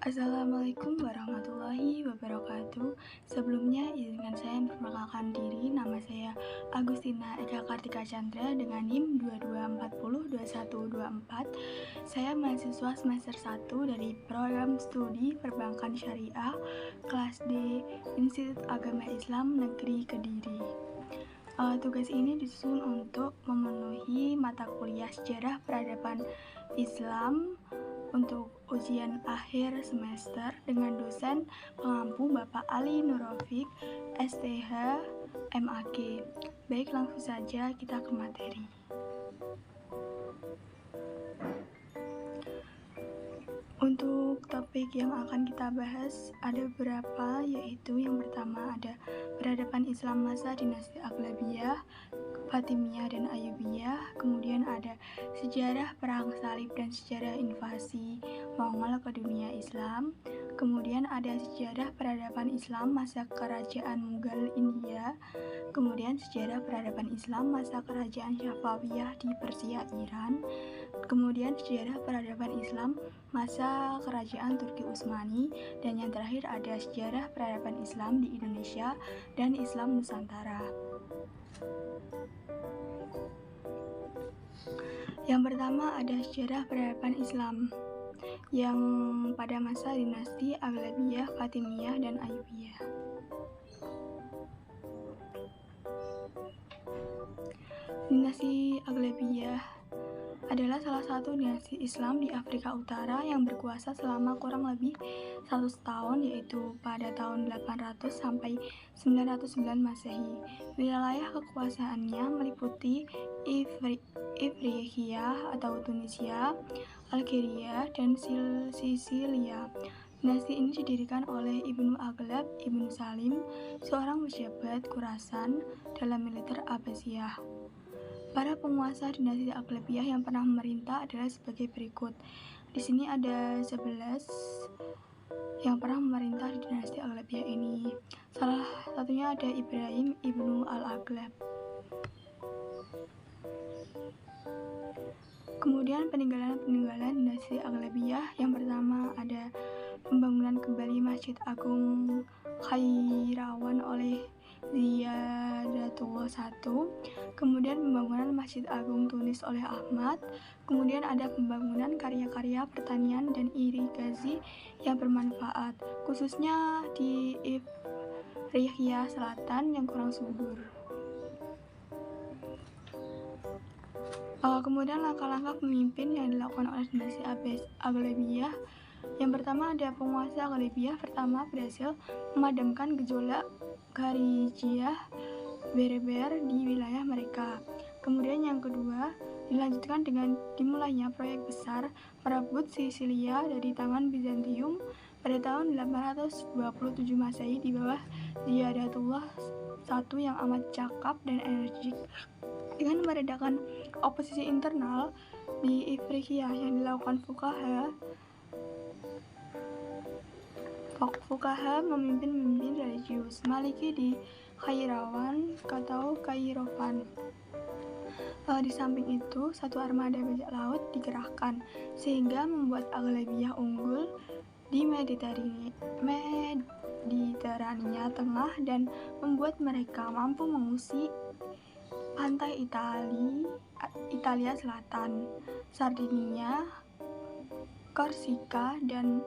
Assalamualaikum warahmatullahi wabarakatuh. Sebelumnya izinkan saya memperkenalkan diri. Nama saya Agustina Eka Kartika Chandra dengan NIM 22402124. Saya mahasiswa semester 1 dari program studi Perbankan Syariah kelas D Institut Agama Islam Negeri Kediri. Tugas ini disusun untuk memenuhi mata kuliah sejarah peradaban Islam untuk ujian akhir semester dengan dosen pengampu Bapak Ali Nurofik, STH, MAG. Baik, langsung saja kita ke materi. Untuk topik yang akan kita bahas ada beberapa, yaitu yang pertama ada peradaban Islam masa dinasti Aghlabiyah, Fatimiyah dan Ayyubiyah. Kemudian ada sejarah perang salib dan sejarah invasi Mongol ke dunia Islam. Kemudian ada sejarah peradaban Islam masa kerajaan Mughal India. Kemudian sejarah peradaban Islam masa kerajaan Safawiyah di Persia Iran. Kemudian sejarah peradaban Islam masa kerajaan Turki Utsmani, dan yang terakhir ada sejarah peradaban Islam di Indonesia dan Islam Nusantara. Yang pertama ada sejarah peradaban Islam yang pada masa dinasti Aghlabiyah, Fatimiyah, dan Ayyubiyah. Dinasti Aghlabiyah adalah salah satu dinasti Islam di Afrika Utara yang berkuasa selama kurang lebih 100 tahun, yaitu pada tahun 800 sampai 909 Masehi. Wilayah kekuasaannya meliputi Ifriqiya atau Tunisia, Algeria, dan Sisilia. Dinasti ini didirikan oleh Ibnu Aghlab Ibnu Salim, seorang pejabat Khurasan dalam militer Abbasiyah. Para penguasa dinasti Aghlabiyah yang pernah memerintah adalah sebagai berikut. Di sini ada 11 yang pernah memerintah di dinasti Aghlabiyah ini. Salah satunya ada Ibrahim ibnu al-Aghlab. Kemudian peninggalan dinasti Aghlabiyah. Yang pertama ada pembangunan kembali Masjid Agung Khairawan oleh Ziyadatullah I. Kemudian pembangunan Masjid Agung Tunis oleh Ahmad. Kemudian ada pembangunan karya-karya pertanian dan irigasi yang bermanfaat, khususnya di Ifriqiya Selatan yang kurang subur. Kemudian langkah-langkah pemimpin yang dilakukan oleh dinasti Aghlabiyah. Yang pertama ada penguasa Aghlabiyah pertama berhasil memadamkan gejolak Kharijiyah Berber di wilayah mereka. Kemudian yang kedua dilanjutkan dengan dimulainya proyek besar merebut Sisilia dari tangan Bizantium pada tahun 827 Masehi di bawah Ziyadatullah I yang amat cakap dan energik. Dengan meredakan oposisi internal di Ifriqiya yang dilakukan fuqaha memimpin religius Maliki di Khairawan atau Kairovan. Di samping itu, satu armada bajak laut dikerahkan sehingga membuat Aghlabiyah unggul di Mediterania Tengah dan membuat mereka mampu mengusir pantai Italia Selatan, Sardinia, Korsika, dan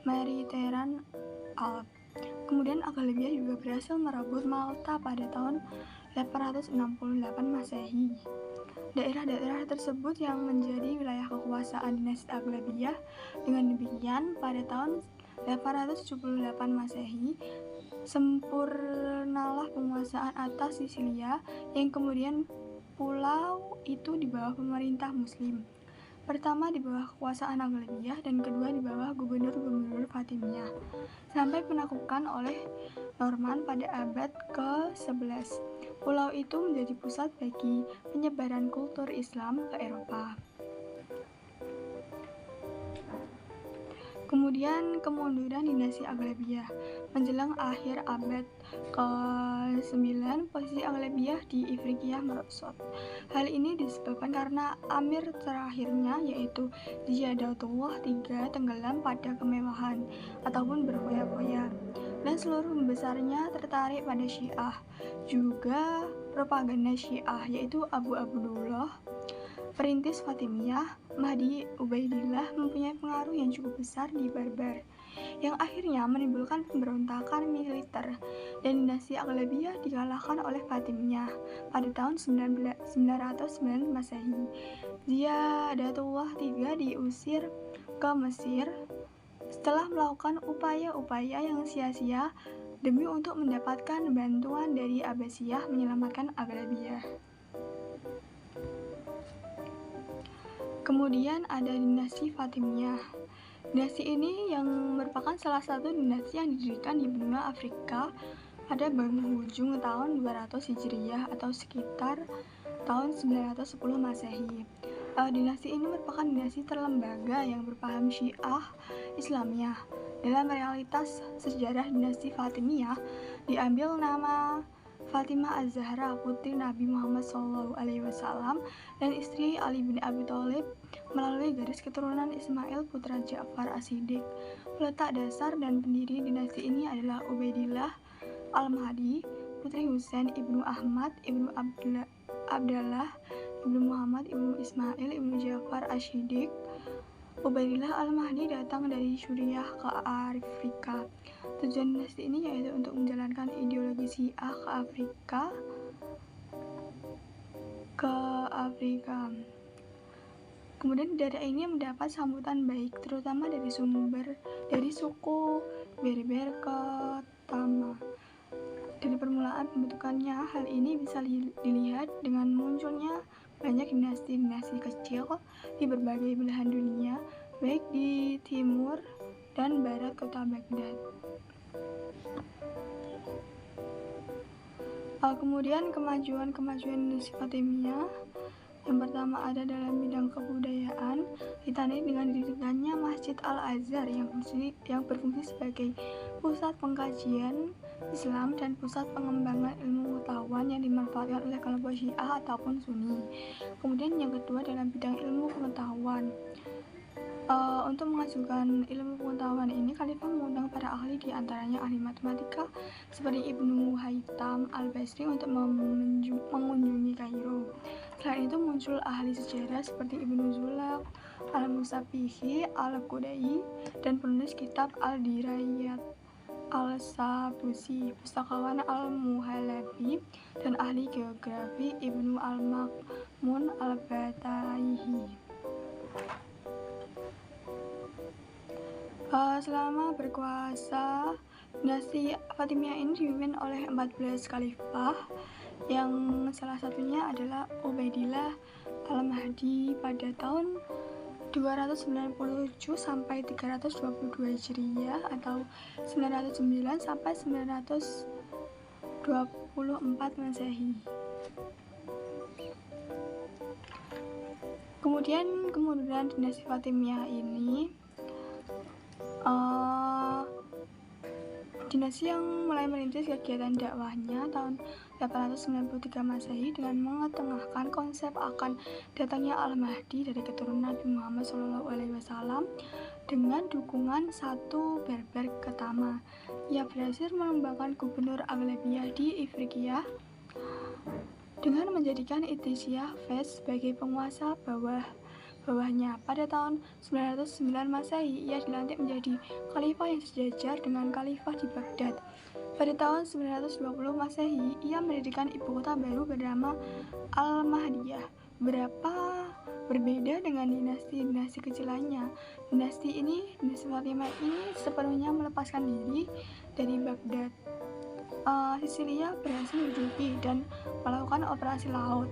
Mediterranean Alp. Kemudian Aghlabiyah juga berhasil merebut Malta pada tahun 868 Masehi. Daerah-daerah tersebut yang menjadi wilayah kekuasaan dinasti Aghlabiyah. Dengan demikian, pada tahun 878 Masehi, sempurnalah penguasaan atas Sisilia yang kemudian pulau itu di bawah pemerintah Muslim. Pertama di bawah kekuasaan Aghlabiyah dan kedua di bawah gubernur-gubernur Fatimiyah, sampai penaklukan oleh Norman pada abad ke-11. Pulau itu menjadi pusat bagi penyebaran kultur Islam ke Eropa. Kemudian kemunduran dinasti Aghlabiyah. Menjelang akhir abad ke-9, posisi Aghlabiyah di Ifriqiyah merosot. Hal ini disebabkan karena amir terakhirnya yaitu Ziyadatullah III tenggelam pada kemewahan ataupun berfoya-foya, dan seluruh pembesarnya tertarik pada Syiah. Juga propaganda Syiah yaitu Abu Abdullah, perintis Fatimiyah, Mahdi Ubaidillah mempunyai pengaruh yang cukup besar di Barbar, yang akhirnya menimbulkan pemberontakan militer, dan dinasti Aghlabiyah dikalahkan oleh Fatimiyah pada tahun 909 Masehi. Ziyadatullah III diusir ke Mesir setelah melakukan upaya-upaya yang sia-sia demi untuk mendapatkan bantuan dari Abbasiyah menyelamatkan Aghlabiyah. Kemudian ada dinasti Fatimiyah. Dinasti ini yang merupakan salah satu dinasti yang didirikan di benua Afrika pada penghujung tahun 200 Hijriyah atau sekitar tahun 910 Masehi. Dinasti ini merupakan dinasti terlembaga yang berpaham Syiah Islamiyah. Dalam realitas sejarah dinasti Fatimiyah diambil nama Fatimah Az-Zahra, putri Nabi Muhammad SAW dan istri Ali bin Abi Thalib melalui garis keturunan Ismail putra Ja'far As-Siddiq. Peletak dasar dan pendiri dinasti ini adalah Ubaidillah Al-Mahdi, putri Husain ibnu Ahmad ibnu Abdallah ibnu Muhammad ibnu Ismail ibnu Ja'far As-Siddiq. Ubaidillah Al-Mahdi datang dari Suriah ke Afrika. Tujuan dinasti ini yaitu untuk menjalankan ideologi Syiah ke Afrika. Kemudian daerah ini mendapat sambutan baik, terutama dari suku Berber ke Tama. Dari permulaan pembentukannya, hal ini bisa dilihat dengan munculnya banyak dinasti-dinasti kecil di berbagai belahan dunia, baik di timur dan barat kota Baghdad. Kemudian kemajuan dinasti Fatimiyah. Yang pertama ada dalam bidang kebudayaan, ditandai dengan didirikannya Masjid Al-Azhar yang berfungsi sebagai pusat pengkajian Islam dan pusat pengembangan ilmu pengetahuan yang dimanfaatkan oleh kelompok Syiah ataupun Sunni. Kemudian yang kedua dalam bidang ilmu pengetahuan. Untuk mengajukan ilmu pengetahuan ini, Khalifah mengundang para ahli, di antaranya ahli matematika seperti Ibnu Haytham Al-Basri untuk mengunjungi Kairo. Selain itu muncul ahli sejarah seperti Ibnu Zulaq Al-Musafihi Al-Qudai dan penulis kitab Al-Dirayat Al-Sabusi, pustakawan Al-Muhalabi, dan ahli geografi Ibnu Al-Ma'mun Al-Bataihi. Selama berkuasa, dinasti Fatimiyah ini dipimpin oleh 14 khalifah, yang salah satunya adalah Ubaidillah Al-Mahdi pada tahun 297 sampai 322 Hijriyah atau 909 sampai 924 Masehi. Kemudian kemunduran dinasti Fatimiyah ini dinasti yang mulai merintis kegiatan dakwahnya tahun 893 Masehi dengan mengetengahkan konsep akan datangnya Al-Mahdi dari keturunan Nabi Muhammad SAW dengan dukungan satu Berber Ketama. Ia berhasil melembagakan gubernur Aghlabiyah di Ifriqiyah dengan menjadikan Ittisyah Fez sebagai penguasa bawahnya. Pada tahun 909 Masehi, ia dilantik menjadi khalifah yang sejajar dengan khalifah di Baghdad. Pada tahun 920 Masehi, ia mendirikan ibu kota baru bernama Al-Mahdiyah. Berbeda dengan dinasti-dinasti kecil lainnya, dinasti Fatimiyah ini sepenuhnya melepaskan diri dari Baghdad. Sisilia berhasil diduduki dan melakukan operasi laut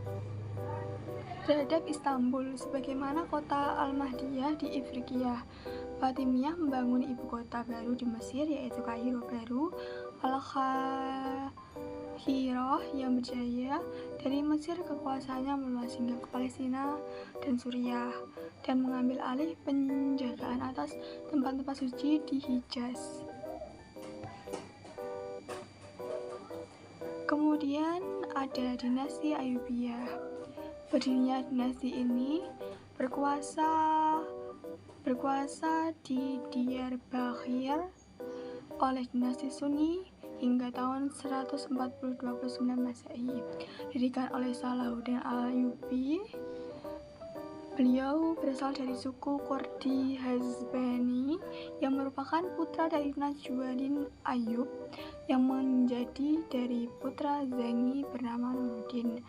terhadap Istanbul sebagaimana kota Al-Mahdiyah di Ifriqiyah. Fatimiyah membangun ibu kota baru di Mesir yaitu Kairo baru, Hiroh yang berjaya dari Mesir, kekuasaannya meluas hingga ke Palestina dan Suriah, dan mengambil alih penjagaan atas tempat-tempat suci di Hijaz. Kemudian ada dinasti Ayyubiyah. Berdirinya dinasti ini berkuasa di Diyarbakir oleh dinasti Sunni hingga tahun 142 Masehi. Didirikan oleh Salahuddin al-Ayyubi. Beliau berasal dari suku Kurdi Hazbani yang merupakan putra dari Najwaddin Ayyub yang menjadi dari putra Zengi bernama Nuruddin.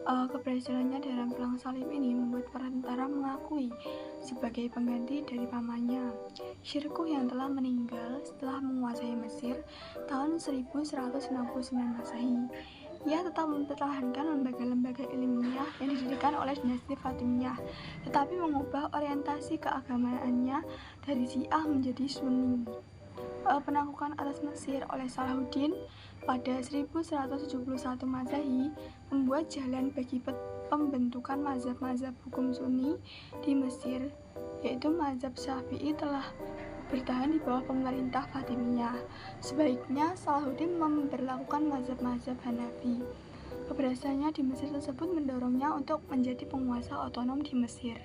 Keberhasilannya dalam perang salib ini membuat para tentara mengakui sebagai pengganti dari pamannya, Shirkuh, yang telah meninggal setelah menguasai Mesir tahun 1169 Masehi. Ia tetap mempertahankan lembaga-lembaga ilmiah yang didirikan oleh dinasti Fatimiyah, tetapi mengubah orientasi keagamaannya dari Syiah menjadi Sunni. Penaklukan atas Mesir oleh Salahuddin pada 1171 Masehi membuat jalan bagi pembentukan mazhab-mazhab hukum Sunni di Mesir, yaitu mazhab Syafi'i, telah bertahan di bawah pemerintah Fatimiyah. Sebaliknya, Salahuddin memperlakukan mazhab-mazhab Hanafi. Keberhasilannya di Mesir tersebut mendorongnya untuk menjadi penguasa otonom di Mesir.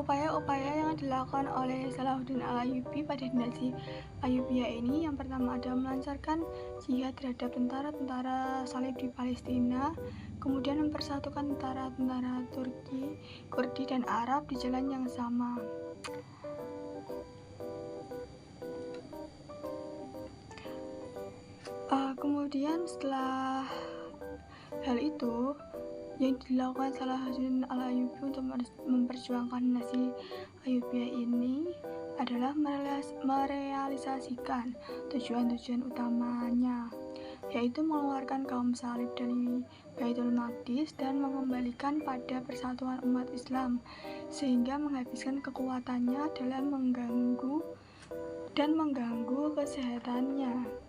Upaya-upaya yang dilakukan oleh Salahuddin al-Ayyubi pada dinasti Ayyubiyah ini, yang pertama adalah melancarkan jihad terhadap tentara-tentara salib di Palestina, kemudian mempersatukan tentara-tentara Turki, Kurdi, dan Arab di jalan yang sama. Kemudian setelah hal itu, yang dilakukan Salahuddin al-Ayyubi untuk memperjuangkan dinasti Ayyubiyah ini adalah merealisasikan tujuan-tujuan utamanya, yaitu mengeluarkan kaum salib dari Baitul Maqdis dan mengembalikan pada persatuan umat Islam, sehingga menghabiskan kekuatannya dalam mengganggu kesehatannya.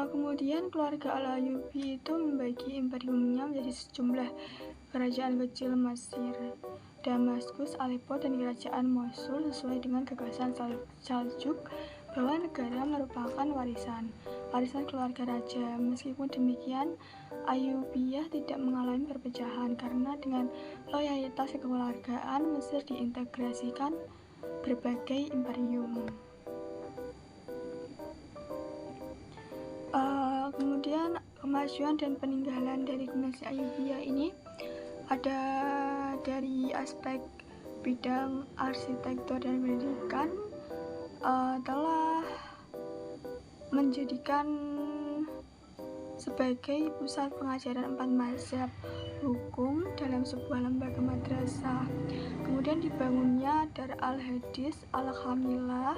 Kemudian keluarga al-Ayyubi itu membagi imperiumnya menjadi sejumlah kerajaan kecil: Mesir, Damaskus, Aleppo, dan kerajaan Mosul, sesuai dengan gagasan Saljuk bahwa negara merupakan warisan keluarga raja. Meskipun demikian, Ayyubiyah tidak mengalami perpecahan karena dengan loyalitas kekeluargaan Mesir diintegrasikan berbagai imperium. Kemudian kemajuan dan peninggalan dari dinasti Ayyubiyah ini ada dari aspek bidang arsitektur dan pendidikan, telah menjadikan sebagai pusat pengajaran 4 mazhab hukum dalam sebuah lembaga madrasah. Kemudian dibangunnya Dar al-Hadis al-Kamilah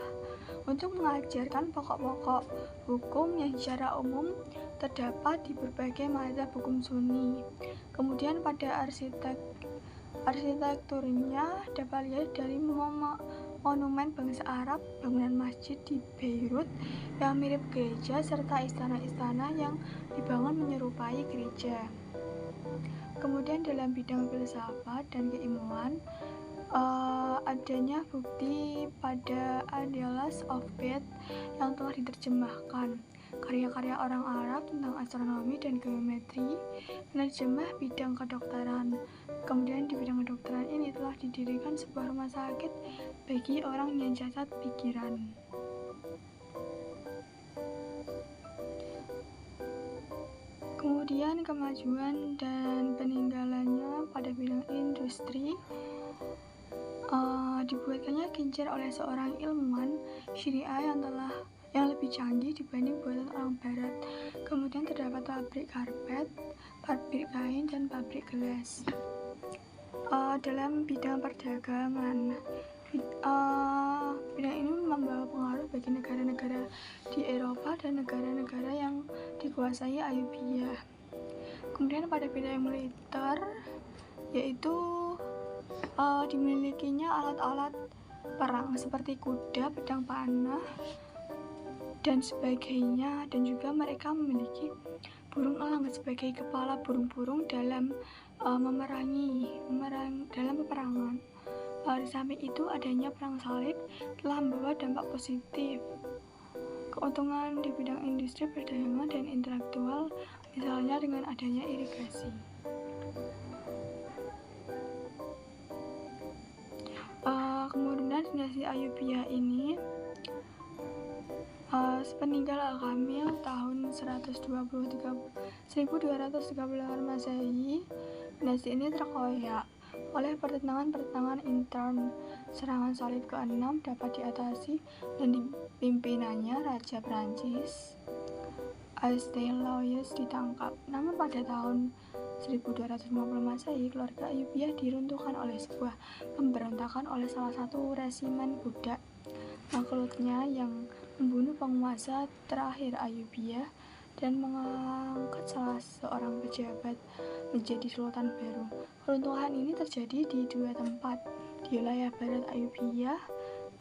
untuk mengajarkan pokok-pokok hukum yang secara umum terdapat di berbagai mazhab hukum Sunni. Kemudian pada arsitekturnya dapat dilihat dari monumen bangsa Arab, bangunan masjid di Beirut yang mirip gereja, serta istana-istana yang dibangun menyerupai gereja. Kemudian dalam bidang filsafat dan keilmuan, adanya bukti pada Ideas of Faith yang telah diterjemahkan, karya-karya orang Arab tentang astronomi dan geometri, penerjemah bidang kedokteran. Kemudian di bidang kedokteran ini telah didirikan sebuah rumah sakit bagi orang yang cacat pikiran. Kemudian kemajuan dan peninggalannya pada bidang industri, dibuatkannya kincir oleh seorang ilmuwan Syriah yang lebih canggih dibanding buatan orang Barat. Kemudian terdapat pabrik karpet, pabrik kain, dan pabrik gelas. Dalam bidang perdagangan, bidang ini membawa pengaruh bagi negara-negara di Eropa dan negara-negara yang dikuasai Ayyubiyah. Kemudian pada bidang militer, yaitu Dimilikinya alat-alat perang seperti kuda, pedang panah, dan sebagainya, dan juga mereka memiliki burung elang sebagai kepala burung-burung dalam dalam peperangan. Di samping itu, adanya perang salib telah membawa dampak positif, keuntungan di bidang industri, perdagangan, dan intelektual, misalnya dengan adanya irigasi. Kemudian dinasti Ayyubiyah ini sepeninggal Al-Kamil tahun 1238 Masehi, dinasti ini terkoyak oleh pertentangan intern. Serangan salib ke-6 dapat diatasi dan dipimpinannya Raja Prancis Stanislaus ditangkap. Namun pada tahun 1250 Masehi, keluarga Ayyubiyah diruntuhkan oleh sebuah pemberontakan oleh salah satu resimen budak makhluknya yang membunuh penguasa terakhir Ayyubiyah dan mengangkat salah seorang pejabat menjadi sultan baru. Keruntuhan ini terjadi di dua tempat. Di wilayah barat, Ayyubiyah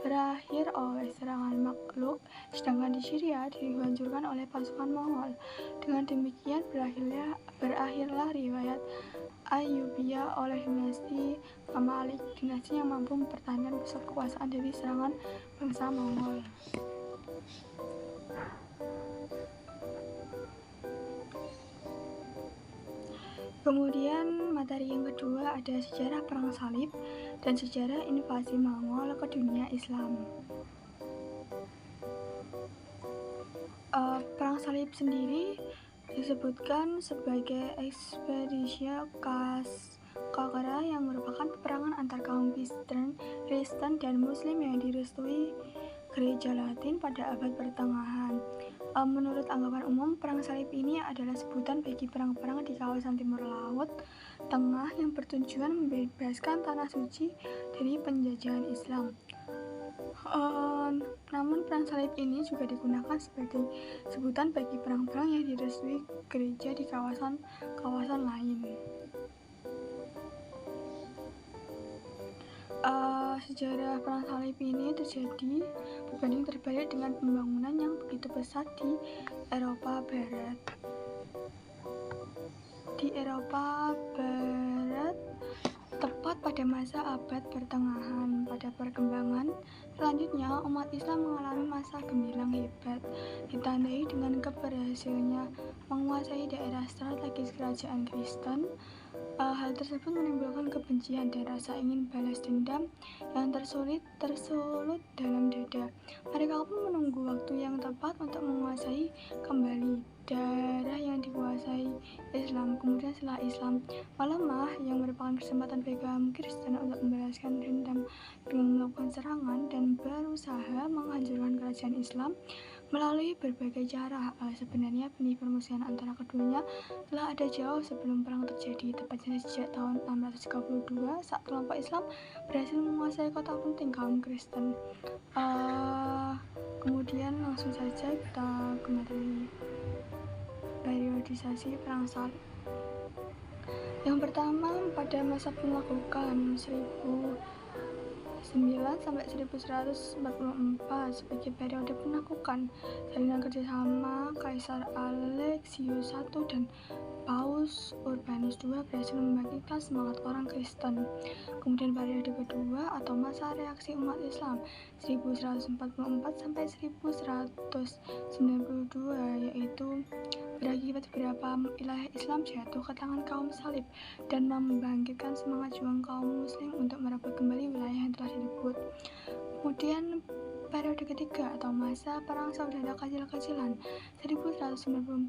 berakhir oleh serangan makhluk, sedangkan di Syria dihancurkan oleh pasukan Mongol. Dengan demikian berakhirlah riwayat Ayyubiyah oleh dinasti Mamalik, dinasti yang mampu mempertahankan pusat kekuasaan dari serangan bangsa Mongol. Kemudian materi yang kedua ada sejarah perang salib dan sejarah invasi Mongol ke dunia Islam. Perang salib sendiri disebutkan sebagai ekspedisi Kakara yang merupakan peperangan antar kaum Kristen dan Muslim yang direstui Gereja Latin pada abad pertengahan. Menurut anggapan umum, perang salib ini adalah sebutan bagi perang-perang di kawasan timur laut tengah yang bertujuan membebaskan tanah suci dari penjajahan Islam. Namun perang salib ini juga digunakan sebagai sebutan bagi perang-perang yang direstui gereja di kawasan lain. Sejarah perang salib ini terjadi berbanding terbalik dengan pembangunan yang begitu pesat di Eropa Barat. Tepat pada masa abad pertengahan. Pada perkembangan selanjutnya, umat Islam mengalami masa gemilang hebat, ditandai dengan keberhasilannya menguasai daerah strategis kerajaan Kristen. Hal tersebut menimbulkan kebencian dan rasa ingin balas dendam yang tersulut dalam dada. Mereka pun menunggu waktu yang tepat untuk menguasai kembali daerah yang dikuasai Islam. Kemudian setelah Islam melemah, yang merupakan kesempatan bagi kaum Kristen untuk membalaskan dendam dengan melakukan serangan dan berusaha menghancurkan kerajaan Islam melalui berbagai cara. Sebenarnya benih permusuhan antara keduanya telah ada jauh sebelum perang terjadi, tepatnya sejak tahun 632 saat kelompok Islam berhasil menguasai kota penting kaum Kristen. Kemudian langsung saja kita ke materi periodisasi perang salib. Yang pertama, pada masa penaklukan 1009 sampai 1144 sebagai periode penaklukan, salinan kerjasama Kaisar Alexius I dan Paus Urbanus II berhasil membangkitkan semangat orang Kristen. Kemudian periode kedua atau masa reaksi umat Islam 1144 sampai 1192, yaitu berakibat beberapa wilayah Islam jatuh ke tangan kaum salib dan membangkitkan semangat juang kaum muslim untuk merebut kembali wilayah yang telah direbut. Kemudian periode ketiga atau masa perang saudara kecil-kecilan 1193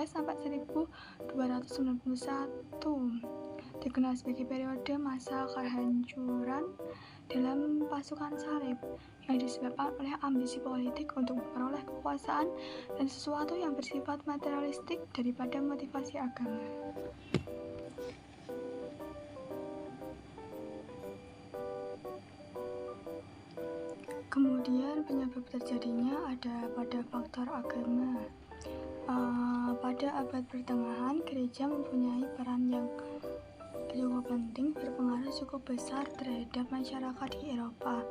sampai 1291 dikenal sebagai periode masa kehancuran dalam pasukan salib yang disebabkan oleh ambisi politik untuk memperoleh kekuasaan dan sesuatu yang bersifat materialistik daripada motivasi agama. Kemudian penyebab terjadinya ada pada faktor agama. Pada abad pertengahan, gereja mempunyai peran yang cukup penting, berpengaruh cukup besar terhadap masyarakat di Eropa.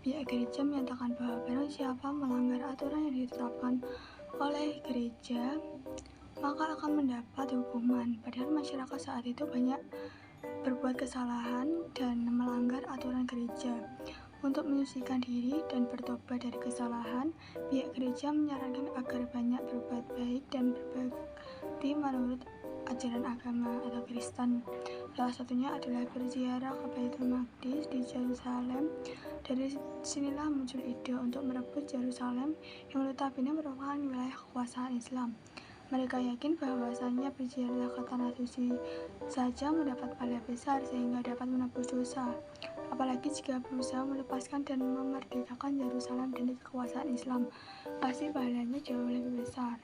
Pihak gereja menyatakan bahwa barang siapa melanggar aturan yang ditetapkan oleh gereja, maka akan mendapat hukuman. Padahal masyarakat saat itu banyak berbuat kesalahan dan melanggar aturan gereja. Untuk menyucikan diri dan bertobat dari kesalahan, pihak gereja menyarankan agar banyak berbuat baik dan berbakti menurut ajaran agama atau Kristen. Salah satunya adalah berziarah ke Baitul Maqdis di Yerusalem. Dari sinilah muncul ide untuk merebut Yerusalem yang notabene merupakan wilayah kekuasaan Islam. Mereka yakin bahwasannya berziarah ke tanah suci saja mendapat pahala besar sehingga dapat menebus dosa. Apalagi jika berusaha melepaskan dan memerdekakan Yerusalem dari kekuasaan Islam, pasti pahalanya jauh lebih besar.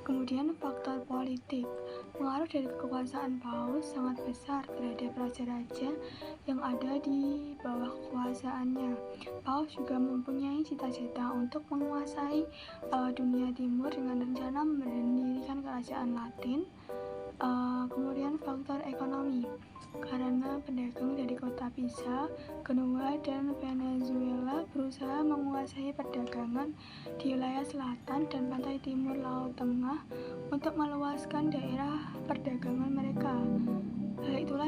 Kemudian faktor politik, pengaruh dari kekuasaan Paus sangat besar terhadap raja-raja yang ada di bawah kekuasaannya. Paus juga mempunyai cita-cita untuk menguasai dunia timur dengan rencana mendirikan kerajaan Latin. Kemudian faktor ekonomi, karena pedagang dari kota Pisa, Genoa, dan Venezuela berusaha menguasai perdagangan di wilayah selatan dan pantai timur Laut Tengah untuk meluaskan daerah perdagangan mereka. Hal itulah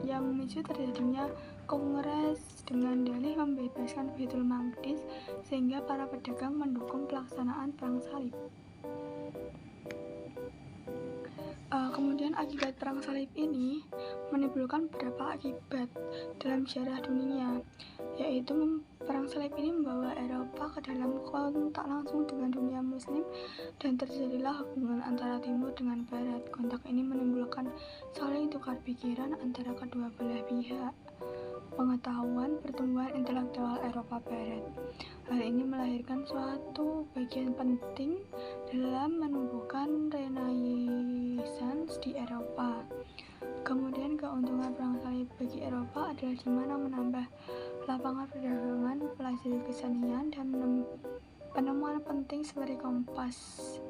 yang memicu terjadinya kongres dengan dalih membebaskan Baitul Maqdis, sehingga para pedagang mendukung pelaksanaan perang salib. Kemudian akibat perang salib ini menimbulkan beberapa akibat dalam sejarah dunia, yaitu perang salib ini membawa Eropa ke dalam kontak langsung dengan dunia muslim dan terjadilah hubungan antara timur dengan barat. Kontak ini menimbulkan saling tukar pikiran antara kedua belah pihak, pengetahuan, pertumbuhan intelektual Eropa Barat. Hal ini melahirkan suatu bagian penting dalam menumbuhkan Renaissance di Eropa. Kemudian keuntungan perang salib bagi Eropa adalah di mana menambah lapangan perdagangan, pelajari kesenian, dan penemuan penting seperti kompas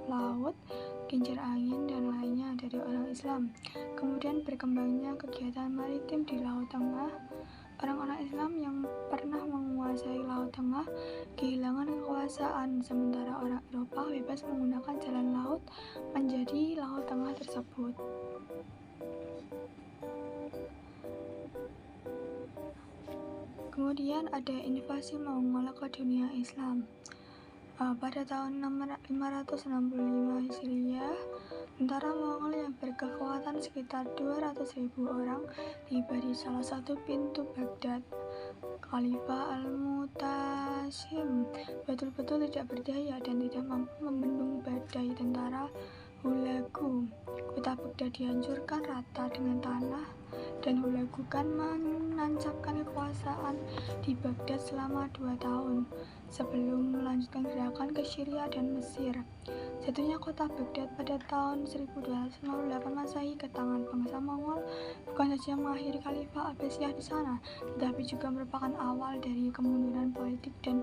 laut, kincir angin, dan lainnya dari orang Islam. Kemudian berkembangnya kegiatan maritim di Laut Tengah. Orang-orang Islam yang pernah menguasai Laut Tengah kehilangan kekuasaan, sementara orang Eropa bebas menggunakan jalan laut menjadi Laut Tengah tersebut. Kemudian ada invasi Mongol ke dunia Islam. Pada tahun 565 Hijriah, tentara Mongol yang berkekuatan sekitar 200.000 orang tiba di salah satu pintu Baghdad. Khalifah Al-Mutasim betul-betul tidak berdaya dan tidak mampu membendung badai tentara Hulagu. Kota Baghdad dihancurkan rata dengan tanah, dan Hulagu kan menancapkan kekuasaan di Baghdad selama 2 tahun sebelum melanjutkan gerakan ke Syria dan Mesir. Jatuhnya kota Baghdad pada tahun 1258 Masehi ke tangan bangsa Mongol bukan saja mengakhiri Khalifah Abbasiyah di sana, tetapi juga merupakan awal dari kemunduran politik dan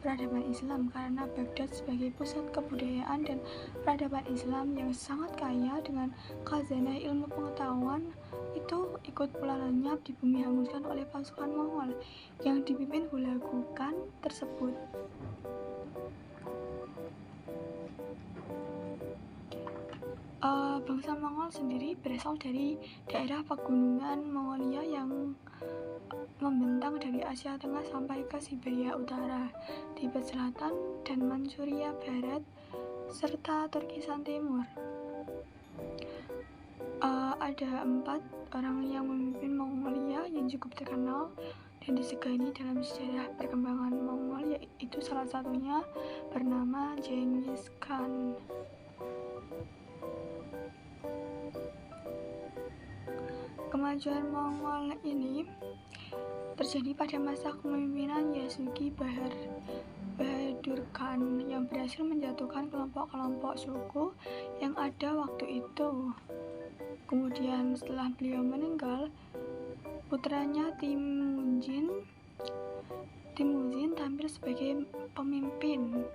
peradaban Islam, karena Baghdad sebagai pusat kebudayaan dan peradaban Islam yang sangat kaya dengan khazanah ilmu pengetahuan itu ikut pula lenyap di bumi hanguskan oleh pasukan Mongol yang dipimpin Hulagu Khan tersebut. Bangsa Mongol sendiri berasal dari daerah pegunungan Mongolia yang membentang dari Asia Tengah sampai ke Siberia Utara, Tibet Selatan, dan Manchuria Barat, serta Turkistan Timur. Ada 4 orang yang memimpin Mongolia yang cukup terkenal dan disegani dalam sejarah perkembangan Mongol, yaitu salah satunya bernama Genghis Khan. Kemajuan Mongol ini terjadi pada masa kepemimpinan Yasugi Bahadur Khan yang berhasil menjatuhkan kelompok-kelompok suku yang ada waktu itu. Kemudian setelah beliau meninggal, putranya Temujin tampil sebagai pemimpin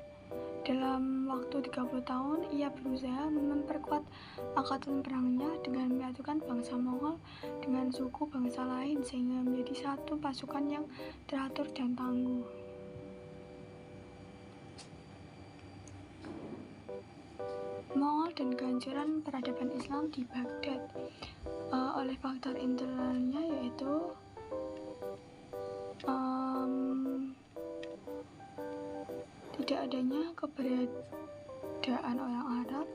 Dalam waktu 30 tahun, ia berusaha memperkuat angkatan perangnya dengan menyatukan bangsa Mongol dengan suku bangsa lain sehingga menjadi satu pasukan yang teratur dan tangguh. Mongol dan kehancuran peradaban Islam di Baghdad oleh faktor internalnya, yaitu tidak adanya keberadaan orang Arab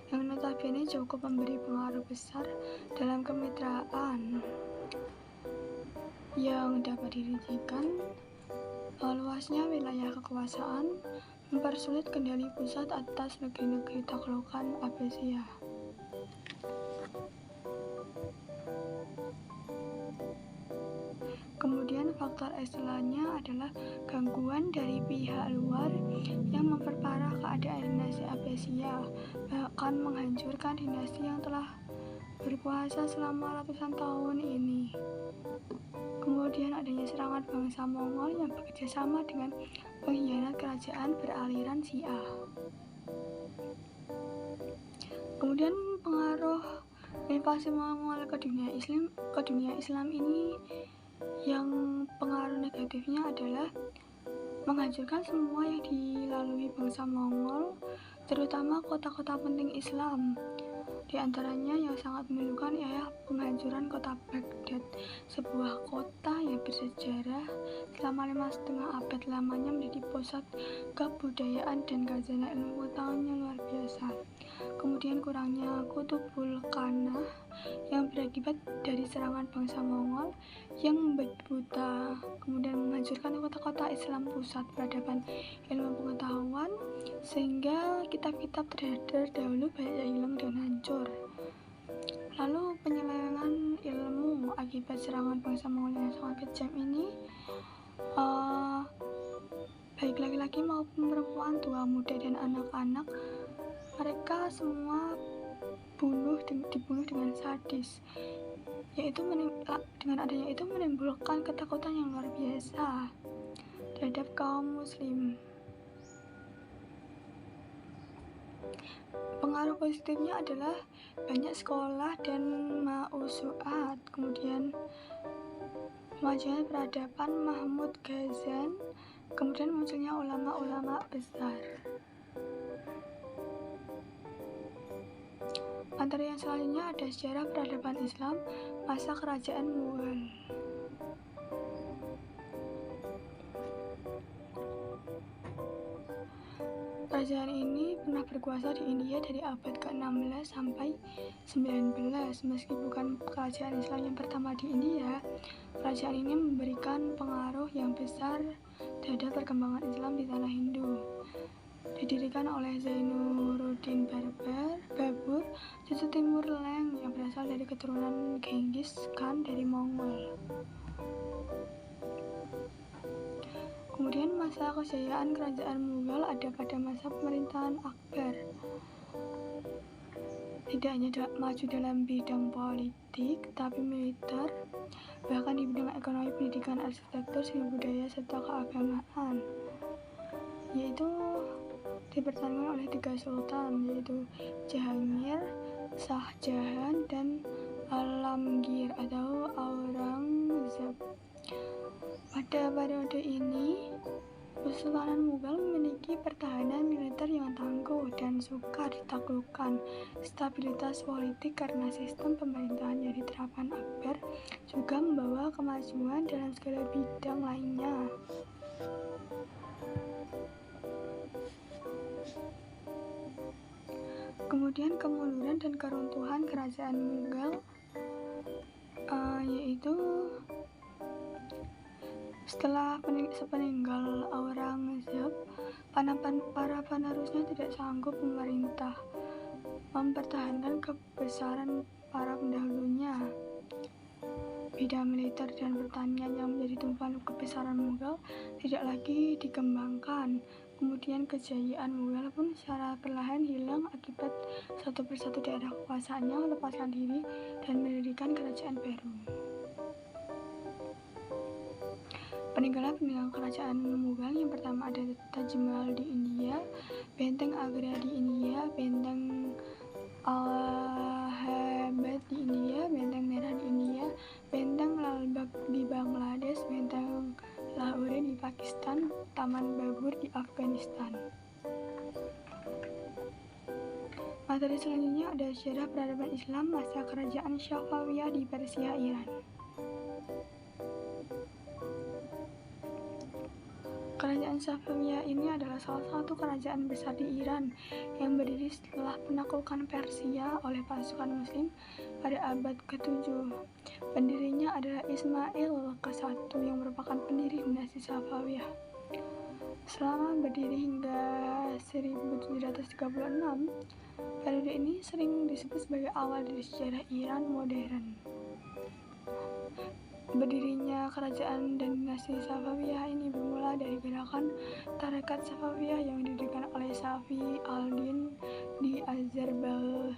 yang notabene cukup memberi pengaruh besar dalam kemitraan yang dapat dirincikan. Luasnya wilayah kekuasaan mempersulit kendali pusat atas negeri-negeri taklukan Abbasiyah. Kemudian faktor eksternalnya adalah gangguan dari pihak luar yang memperparah keadaan dinasti Abbasiyah, bahkan menghancurkan dinasti yang telah berkuasa selama ratusan tahun ini. Kemudian adanya serangan bangsa Mongol yang bekerja sama dengan pengkhianat kerajaan beraliran Syiah. Kemudian pengaruh invasi Mongol ke dunia Islam ini, yang pengaruh negatifnya adalah menghancurkan semua yang dilalui bangsa Mongol, terutama kota-kota penting Islam. Di antaranya yang sangat memilukan ialah penghancuran kota Baghdad, sebuah kota yang bersejarah selama 5,5 abad lamanya menjadi pusat kebudayaan dan khazanah ilmu pengetahuan yang luar biasa. Kemudian kurangnya Kutubul Kanah yang berakibat dari serangan bangsa Mongol yang membuat buta, kemudian menghancurkan kota-kota Islam pusat peradaban ilmu pengetahuan, sehingga kitab-kitab terdahulu banyak hilang dan hancur. Lalu penyelewengan ilmu akibat serangan bangsa Mongol yang sangat kejam ini, baik laki-laki maupun perempuan, tua, muda, dan anak-anak, mereka semua dibunuh dengan sadis, yaitu dengan adanya itu menimbulkan ketakutan yang luar biasa terhadap kaum muslim. Pengaruh positifnya adalah banyak sekolah dan mausu'at, kemudian kemajuan peradaban Mahmud Ghazan, kemudian munculnya ulama-ulama besar. Antara yang selanjutnya ada sejarah peradaban Islam masa kerajaan Mughal. Kerajaan ini pernah berkuasa di India dari abad ke-16 sampai 19. Meski bukan kerajaan Islam yang pertama di India, kerajaan ini memberikan pengaruh yang besar terhadap perkembangan Islam di tanah Hindu. Didirikan oleh Zainuruddin Babur, cucu Timur Leng yang berasal dari keturunan Genghis Khan dari Mongol. Kemudian masa kejayaan kerajaan Mughal ada pada masa pemerintahan Akbar. Tidak hanya maju dalam bidang politik, tapi militer, bahkan di bidang ekonomi, pendidikan, arsitektur, seni budaya, serta keagamaan, yaitu dipertahankan oleh 3 sultan, yaitu Jahangir, Shah Jahan, dan Alamgir atau Aurangzeb. Pada periode ini, Kesultanan Mughal memiliki pertahanan militer yang tangguh dan sukar ditaklukkan. Stabilitas politik karena sistem pemerintahan yang diterapkan Akbar juga membawa kemajuan dalam segala bidang lainnya. Kemudian kemunduran dan keruntuhan kerajaan Mughal, yaitu setelah sepeninggal Aurangzeb, para penerusnya tidak sanggup mempertahankan kebesaran para pendahulunya. Bidang militer dan pertanian yang menjadi tumpuan kebesaran Mughal tidak lagi dikembangkan. Kemudian kejayaan Mughal pun secara perlahan hilang akibat satu persatu daerah kekuasaannya melepaskan diri dan mendirikan kerajaan baru. Peninggalan kerajaan Mughal yang pertama ada Taj Mahal di India, Benteng Agra di India, Benteng Allahabad di India, Benteng Merah di India, Benteng Lal Bagh di Bangladesh, Benteng Lahore di Pakistan, Taman Babur di Afghanistan. Materi selanjutnya ada sejarah peradaban Islam masa kerajaan Safawiyah di Persia, Iran. Kerajaan Safawiyah ini adalah salah satu kerajaan besar di Iran yang berdiri setelah penaklukan Persia oleh pasukan Muslim pada abad ke-7. Pendirinya adalah Ismail ke-1 yang merupakan pendiri dinasti Safawiyah. Selama berdiri hingga 1736, periode ini sering disebut sebagai awal dari sejarah Iran modern. Berdirinya kerajaan dan dinasti Safawiyah ini bermula dari gerakan Tarekat Safawiyah yang didirikan oleh Safi al-Din di Azerbaijan.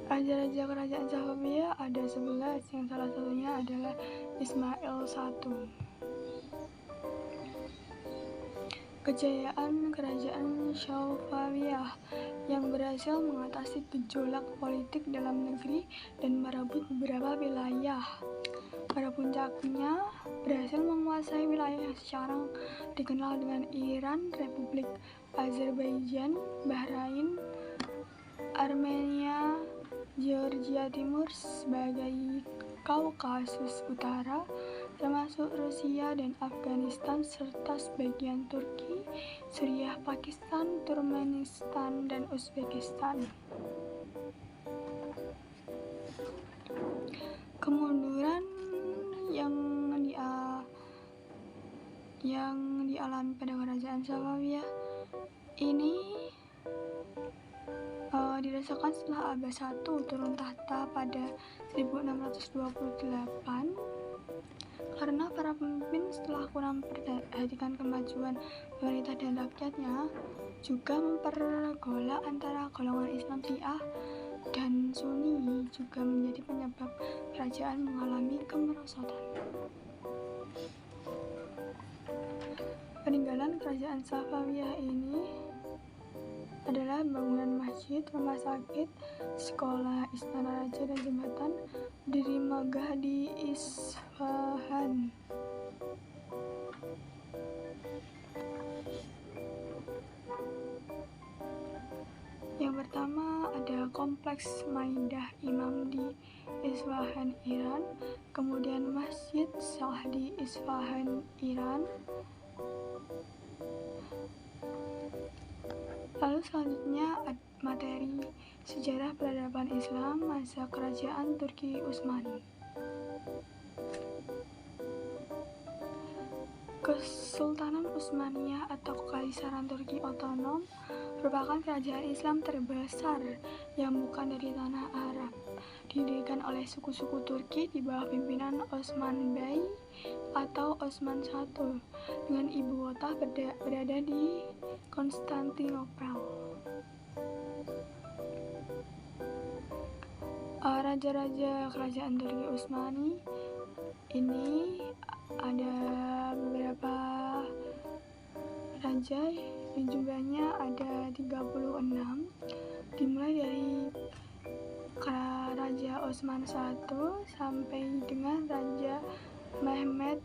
Raja-raja kerajaan Safawiyah ada 11, yang salah satunya adalah Ismail I. Kejayaan kerajaan Safawiyah yang berhasil mengatasi gejolak politik dalam negeri dan merebut beberapa wilayah. Pada puncaknya, berhasil menguasai wilayah yang sekarang dikenal dengan Iran, Republik Azerbaijan, Bahrain, Armenia, Georgia Timur sebagai Kaukasus Utara, termasuk Rusia dan Afghanistan, serta sebagian Turki, Suriah, Pakistan, Turkmenistan, dan Uzbekistan. Kemunduran yang dialami pada kerajaan Safawiyah ini dirasakan setelah Abbas I turun tahta pada 1628 karena para pemimpin setelah kurang memperhatikan kemajuan pemerintah dan rakyatnya, juga mempergolak antara golongan Islam Syiah dan Sunni, juga menjadi penyebab kerajaan mengalami kemerosotan. Peninggalan kerajaan Safawiyah ini adalah bangunan masjid, rumah sakit, sekolah, istana raja, dan jembatan berdiri megah di Isfahan. Yang pertama ada kompleks Maidah Imam di Isfahan, Iran, kemudian Masjid Shah di Isfahan, Iran. Lalu selanjutnya materi sejarah peradaban Islam masa kerajaan Turki Utsmani. Kesultanan Utsmaniyah atau Kekaisaran Turki Otonom merupakan kerajaan Islam terbesar yang bukan dari tanah Arab, didirikan oleh suku-suku Turki di bawah pimpinan Osman Bey atau Osman I, dengan ibu kota berada di Konstantinopel. Raja-raja kerajaan Turki Utsmani ini ada beberapa raja, yang jumlahnya ada 36, dimulai dari Raja Osman I sampai dengan Raja Mehmed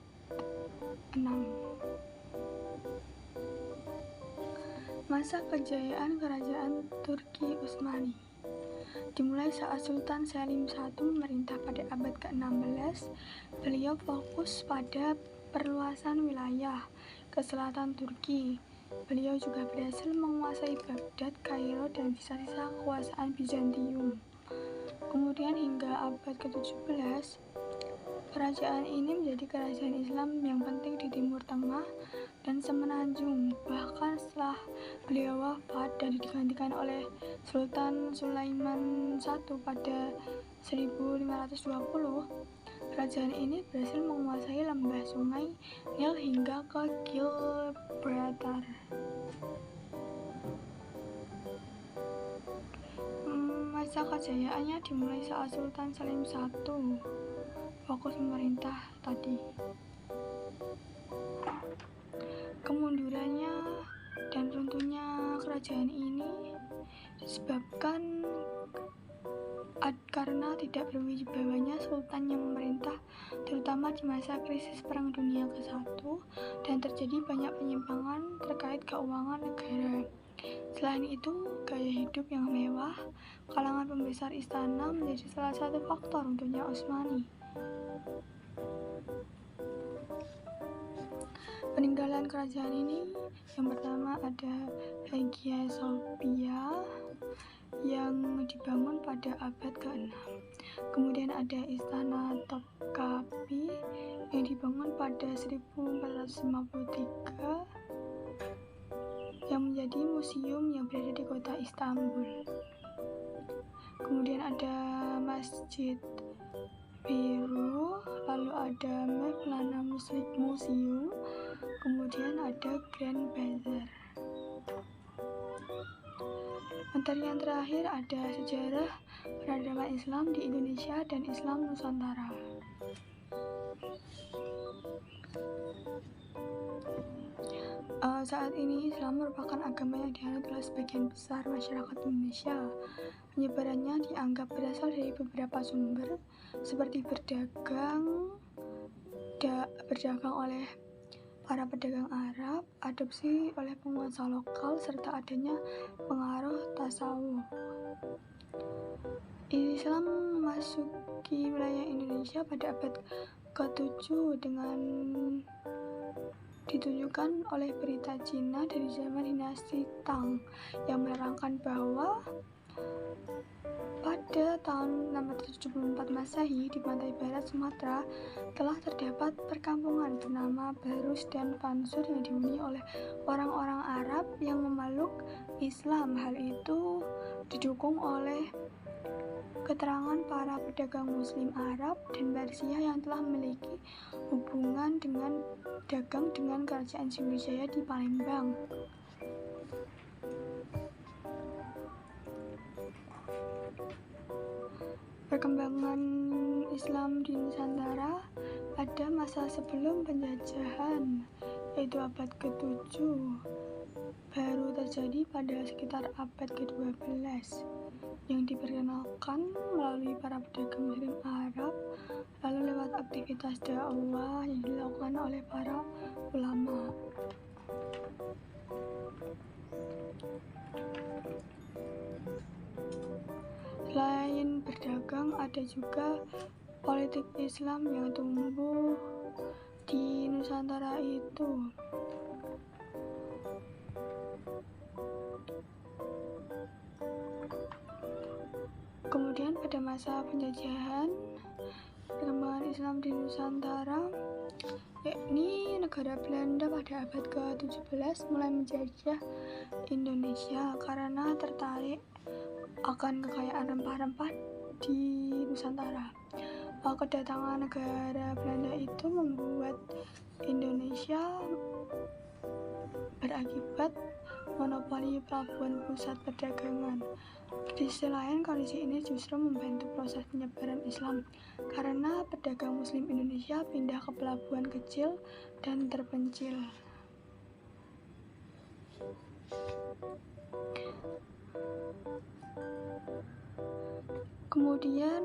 VI. Masa kejayaan kerajaan Turki Utsmani dimulai saat Sultan Selim I memerintah pada abad ke-16. Beliau fokus pada perluasan wilayah ke selatan Turki. Beliau juga berhasil menguasai Baghdad, Kairo, dan sisa-sisa kekuasaan Bizantium. Kemudian hingga abad ke-17, kerajaan ini menjadi kerajaan Islam yang penting di Timur Tengah dan Semenanjung. Bahkan setelah beliau wafat dan digantikan oleh Sultan Sulaiman I pada 1520, kerajaan ini berhasil menguasai lembah sungai Nil hingga ke Gibraltar. Masa kejayaannya dimulai saat Sultan Selim I fokus pemerintah tadi. Kemundurannya dan runtuhnya kerajaan ini disebabkan karena tidak berwibawanya sultan yang memerintah, terutama di masa krisis Perang Dunia ke-1, dan terjadi banyak penyimpangan terkait keuangan negara. Selain itu, gaya hidup yang mewah kalangan pembesar istana menjadi salah satu faktor runtuhnya Utsmani. Peninggalan kerajaan ini, yang pertama ada Hagia Sophia yang dibangun pada abad ke-6. Kemudian ada Istana Topkapi yang dibangun pada 1453 yang menjadi museum yang berada di kota Istanbul. Kemudian ada Masjid Biru, lalu ada Mevlana Museum, kemudian ada Grand Bazar. Materi yang terakhir ada sejarah peradaban Islam di Indonesia dan Islam Nusantara. Saat ini Islam merupakan agama yang dianut oleh sebagian besar masyarakat Indonesia. Penyebarannya dianggap berasal dari beberapa sumber, seperti berdagang oleh para pedagang Arab, adopsi oleh penguasa lokal, serta adanya pengaruh tasawuf. Islam memasuki wilayah Indonesia pada abad ke-7 dengan ditunjukkan oleh berita Cina dari zaman dinasti Tang yang menerangkan bahwa pada tahun 674 Masehi di pantai barat Sumatera telah terdapat perkampungan bernama Barus dan Fansur yang dihuni oleh orang-orang Arab yang memeluk Islam. Hal itu didukung oleh keterangan para pedagang Muslim Arab dan Persia yang telah memiliki hubungan dengan dagang dengan kerajaan Sriwijaya di Palembang. Perkembangan Islam di Nusantara pada masa sebelum penjajahan, yaitu abad ke-7, baru terjadi pada sekitar abad ke-12, yang diperkenalkan melalui para pedagang Muslim Arab, lalu lewat aktivitas dakwah yang dilakukan oleh para ulama. Selain berdagang, ada juga politik Islam yang tumbuh di Nusantara itu. Kemudian pada masa penjajahan, perkembangan Islam di Nusantara, yakni negara Belanda pada abad ke-17 mulai menjajah Indonesia karena tertarik akan kekayaan rempah-rempah di Nusantara. Kedatangan negara Belanda itu membuat Indonesia berakibat monopoli pelabuhan pusat perdagangan. Di sisi lain, kondisi ini justru membantu proses penyebaran Islam karena pedagang Muslim Indonesia pindah ke pelabuhan kecil dan terpencil. Kemudian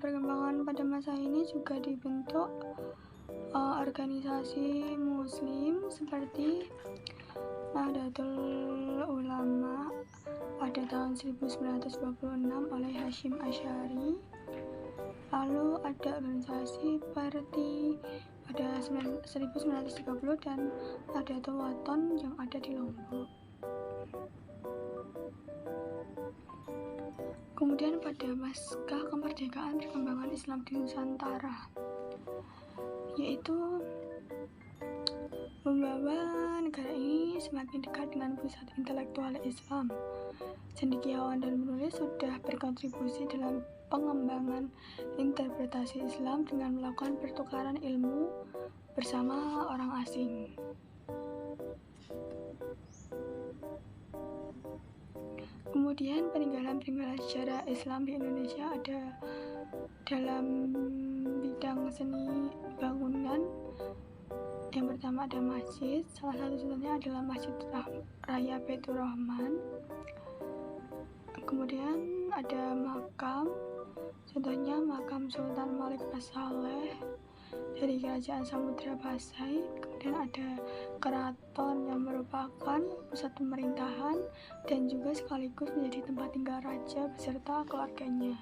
perkembangan pada masa ini juga dibentuk organisasi Muslim seperti Nahdlatul Ulama pada tahun 1926 oleh Hasyim Asy'ari. Lalu ada organisasi seperti pada 1930 dan Nahdlatul Wathon yang ada di Lombok. Kemudian pada pasca kemerdekaan, perkembangan Islam di Nusantara, yaitu membawa negara ini semakin dekat dengan pusat intelektual Islam. Cendekiawan dan penulis sudah berkontribusi dalam pengembangan interpretasi Islam dengan melakukan pertukaran ilmu bersama orang asing. Kemudian peninggalan-peninggalan sejarah Islam di Indonesia ada dalam bidang seni bangunan. Yang pertama ada masjid, salah satu contohnya adalah Masjid Raya Baitur Rahman. Kemudian ada makam, contohnya makam Sultan Malik As-Saleh dari Kerajaan Samudra Pasai. Kemudian ada keraton yang merupakan pusat pemerintahan dan juga sekaligus menjadi tempat tinggal raja beserta keluarganya.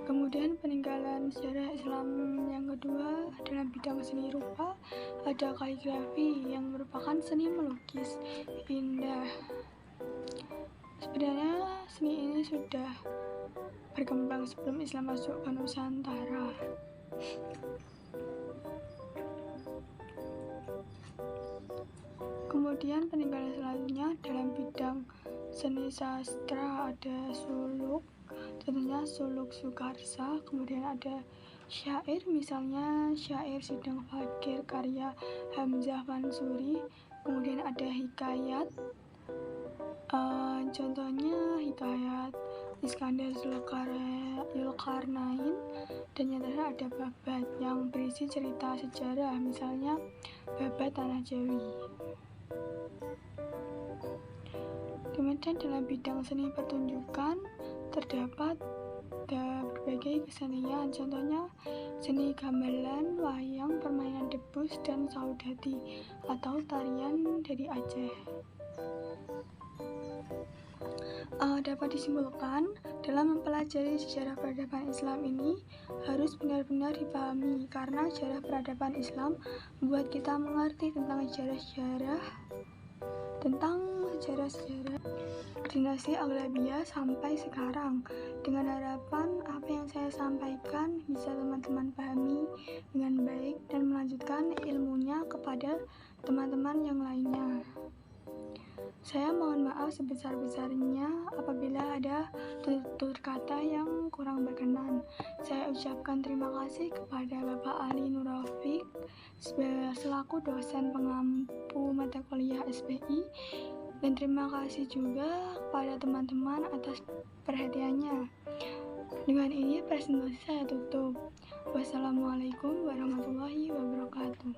Kemudian peninggalan sejarah Islam yang kedua dalam bidang seni rupa ada kaligrafi yang merupakan seni melukis indah. Sebenarnya seni ini sudah berkembang sebelum Islam masuk ke Nusantara. Kemudian peninggalan selanjutnya dalam bidang seni sastra ada suluk, contohnya suluk Sukarsa. Kemudian ada syair, misalnya syair Sidang Fakir karya Hamzah Mansuri. Kemudian ada hikayat, contohnya hikayat Iskandar Zulkarnain. Dan yang terakhir ada babat yang berisi cerita sejarah, misalnya babat Tanah Jawi. Kemudian dalam bidang seni pertunjukan terdapat berbagai kesenian, contohnya seni gamelan, wayang, permainan debus, dan saudati atau tarian dari Aceh. Dapat disimpulkan, dalam mempelajari sejarah peradaban Islam ini harus benar-benar dipahami, karena sejarah peradaban Islam membuat kita mengerti tentang sejarah dinasti Aghlabiyah sampai sekarang. Dengan harapan apa yang saya sampaikan bisa teman-teman pahami dengan baik dan melanjutkan ilmunya kepada teman-teman yang lainnya. Saya mohon maaf sebesar-besarnya apabila ada tutur kata yang kurang berkenan. Saya ucapkan terima kasih kepada Bapak Ali Nurrafiq selaku dosen pengampu mata kuliah SPI, dan terima kasih juga kepada teman-teman atas perhatiannya. Dengan ini presentasi saya tutup. Wassalamualaikum warahmatullahi wabarakatuh.